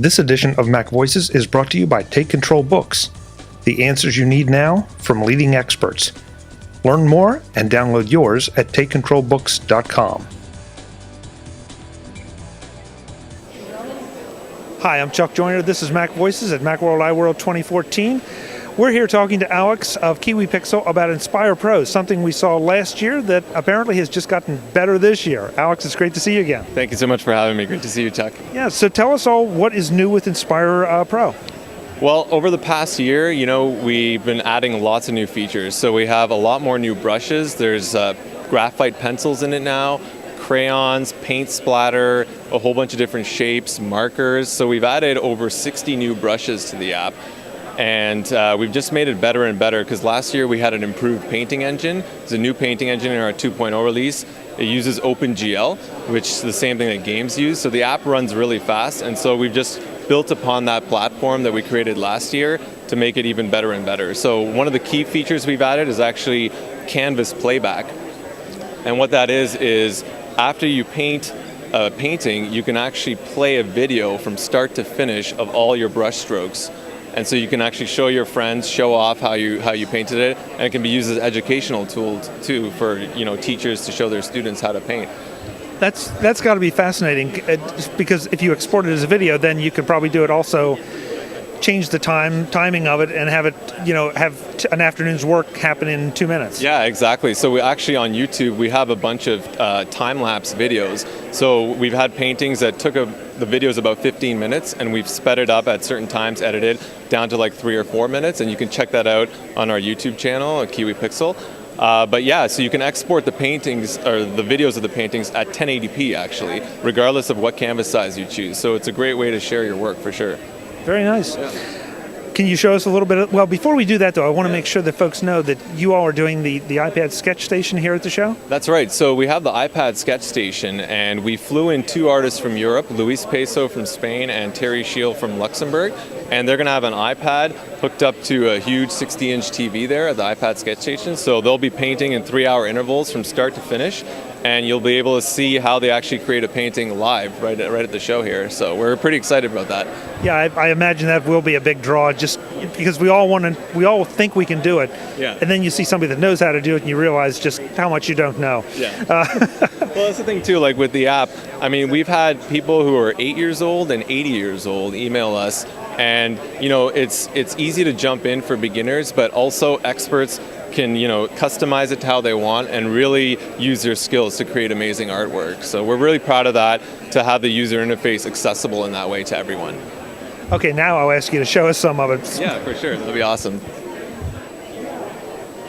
This edition of MacVoices is brought to you by Take Control Books. The answers you need now from leading experts. Learn more and download yours at takecontrolbooks.com. Hi, I'm Chuck Joyner. This is MacVoices at Macworld iWorld 2014. We're here talking to Alex of KiwiPixel about Inspire Pro, something we saw last year that apparently has just gotten better this year. Alex, it's great to see you again. Thank you so much for having me. Great to see you, Chuck. Yeah, so tell us all what is new with Inspire Pro. Well, over the past year, we've been adding lots of new features. So we have a lot more new brushes. There's graphite pencils in it now, crayons, paint splatter, a whole bunch of different shapes, markers. So we've added over 60 new brushes to the app. And we've just made it better and better because last year we had an improved painting engine. It's a new painting engine in our 2.0 release. It uses OpenGL, which is the same thing that games use. So the app runs really fast. And so we've just built upon that platform that we created last year to make it even better and better. So one of the key features we've added is actually canvas playback. And what that is after you paint a painting, you can actually play a video from start to finish of all your brush strokes. And so you can actually show your friends, show off how you painted it, and it can be used as an educational tool too for teachers to show their students how to paint. That's got to be fascinating because if you export it as a video, then you could probably do it also, change the timing of it, and have it have an afternoon's work happen in 2 minutes. Yeah, exactly. So we actually on YouTube we have a bunch of time-lapse videos. So we've had paintings that took the videos about 15 minutes, and we've sped it up at certain times, edited down to like 3 or 4 minutes, and you can check that out on our YouTube channel, KiwiPixel. But yeah, so you can export the paintings or the videos of the paintings at 1080p actually, regardless of what canvas size you choose. So it's a great way to share your work for sure. Very nice. Yeah. Can you show us a little bit well, before we do that though, I want to make sure that folks know that you all are doing the iPad Sketch Station here at the show? That's right. So we have the iPad Sketch Station, and we flew in 2 artists from Europe, Luis Peso from Spain and Terry Schiele from Luxembourg, and they're going to have an iPad hooked up to a huge 60-inch TV there at the iPad Sketch Station. So they'll be painting in 3-hour intervals from start to finish, and you'll be able to see how they actually create a painting live right at the show here. So we're pretty excited about that. Yeah, I imagine that will be a big draw, just because we all think we can do it. Yeah. And then you see somebody that knows how to do it, and you realize just how much you don't know. Yeah. Well, that's the thing too. Like with the app, I mean, we've had people who are 8 years old and 80 years old email us, and it's easy to jump in for beginners, but also experts can customize it to how they want and really use their skills to create amazing artwork. So we're really proud of that, to have the user interface accessible in that way to everyone. Okay, now I'll ask you to show us some of it. Yeah, for sure. That'll be awesome.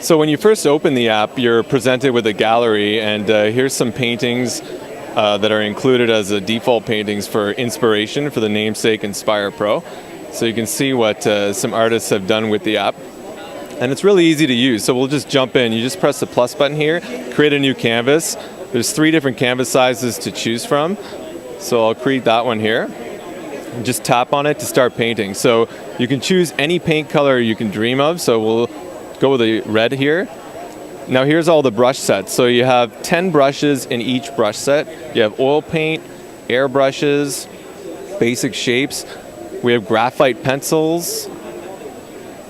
So when you first open the app, you're presented with a gallery, and here's some paintings that are included as the default paintings for inspiration for the namesake Inspire Pro. So you can see what some artists have done with the app. And it's really easy to use, so we'll just jump in. You just press the plus button here, create a new canvas. There's 3 different canvas sizes to choose from. So I'll create that one here. And just tap on it to start painting. So you can choose any paint color you can dream of. So we'll go with the red here. Now here's all the brush sets. So you have 10 brushes in each brush set. You have oil paint, air brushes, basic shapes. We have graphite pencils,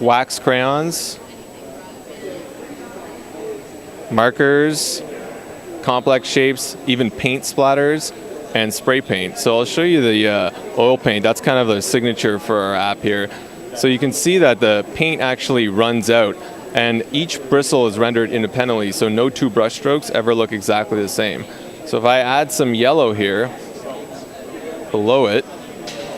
wax crayons, markers, complex shapes, even paint splatters, and spray paint. So I'll show you the oil paint. That's kind of the signature for our app here. So you can see that the paint actually runs out, and each bristle is rendered independently, so no 2 brush strokes ever look exactly the same. So if I add some yellow here below it,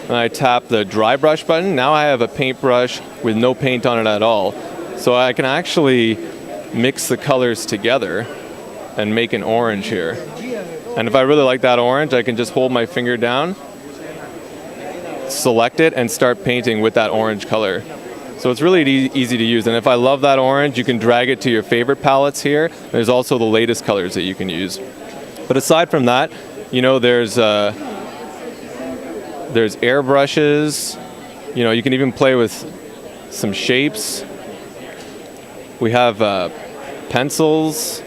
and I tap the dry brush button, now I have a paintbrush with no paint on it at all. So I can actually mix the colors together and make an orange here. And if I really like that orange, I can just hold my finger down, select it, and start painting with that orange color. So it's really easy to use. And if I love that orange, you can drag it to your favorite palettes here. There's also the latest colors that you can use. But aside from that, there's air brushes. You can even play with some shapes. We have pencils,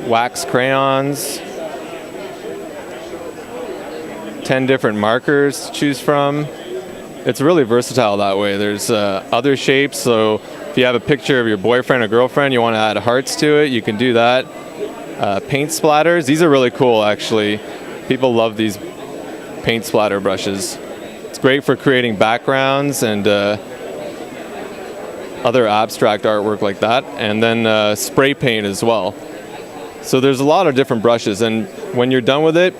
wax crayons, 10 different markers to choose from. It's really versatile that way. There's other shapes, so if you have a picture of your boyfriend or girlfriend, you want to add hearts to it, you can do that. Paint splatters, these are really cool actually. People love these paint splatter brushes. It's great for creating backgrounds and other abstract artwork like that, and then spray paint as well. So there's a lot of different brushes, and when you're done with it,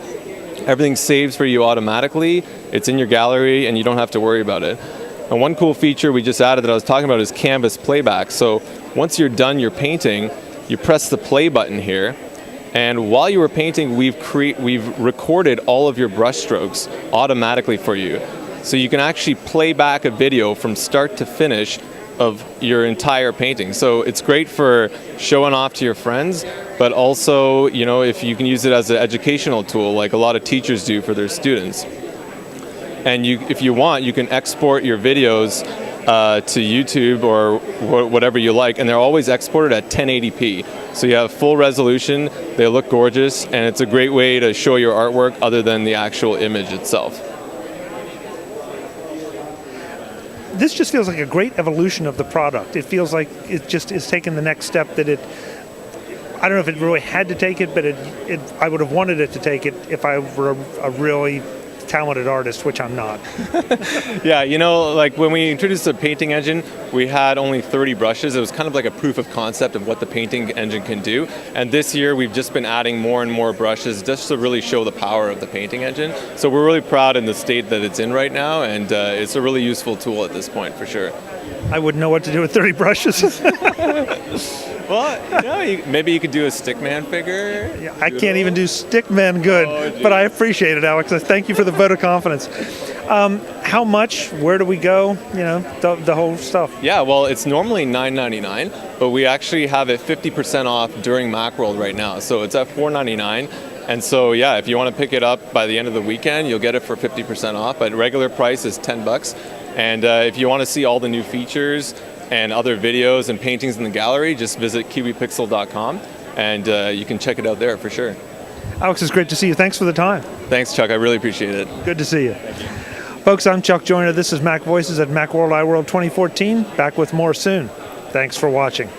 everything saves for you automatically. It's in your gallery and you don't have to worry about it. And one cool feature we just added that I was talking about is canvas playback. So once you're done your painting, you press the play button here, and while you were painting, we've recorded all of your brush strokes automatically for you. So you can actually play back a video from start to finish of your entire painting. So it's great for showing off to your friends, but also, you know, if you can use it as an educational tool like a lot of teachers do for their students. And if you want, you can export your videos to YouTube or whatever you like, and they're always exported at 1080p. So you have full resolution, they look gorgeous, and it's a great way to show your artwork other than the actual image itself. This just feels like a great evolution of the product. It feels like it just is taking the next step that I don't know if it really had to take it, but I would have wanted it to take it if I were a really talented artist, which I'm not. Yeah, you know, like when we introduced the painting engine, we had only 30 brushes. It was kind of like a proof of concept of what the painting engine can do. And this year we've just been adding more and more brushes just to really show the power of the painting engine. So we're really proud in the state that it's in right now, and it's a really useful tool at this point for sure. I wouldn't know what to do with 30 brushes. Well, you know, maybe you could do a stickman figure. Yeah, I can't even do stickman good, but I appreciate it, Alex. Thank you for the vote of confidence. How much? Where do we go? You know, the whole stuff. Yeah, well, it's normally $9.99, but we actually have it 50% off during Macworld right now. So it's at $4.99. And so, yeah, if you want to pick it up by the end of the weekend, you'll get it for 50% off. But regular price is $10. And if you want to see all the new features and other videos and paintings in the gallery, just visit KiwiPixel.com, and you can check it out there for sure. Alex, it's great to see you. Thanks for the time. Thanks, Chuck. I really appreciate it. Good to see you. Folks, I'm Chuck Joyner. This is MacVoices at Macworld iWorld 2014. Back with more soon. Thanks for watching.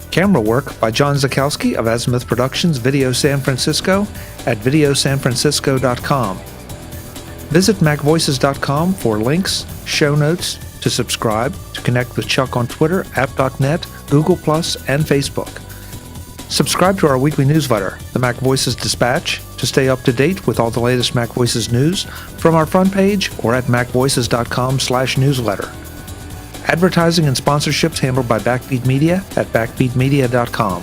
Camera work by John Zakowski of Azimuth Productions Video San Francisco at videosanfrancisco.com. Visit MacVoices.com for links, show notes, to subscribe, to connect with Chuck on Twitter, app.net, Google+, and Facebook. Subscribe to our weekly newsletter, the MacVoices Dispatch, to stay up to date with all the latest MacVoices news from our front page or at MacVoices.com/newsletter. Advertising and sponsorships handled by Backbeat Media at backbeatmedia.com.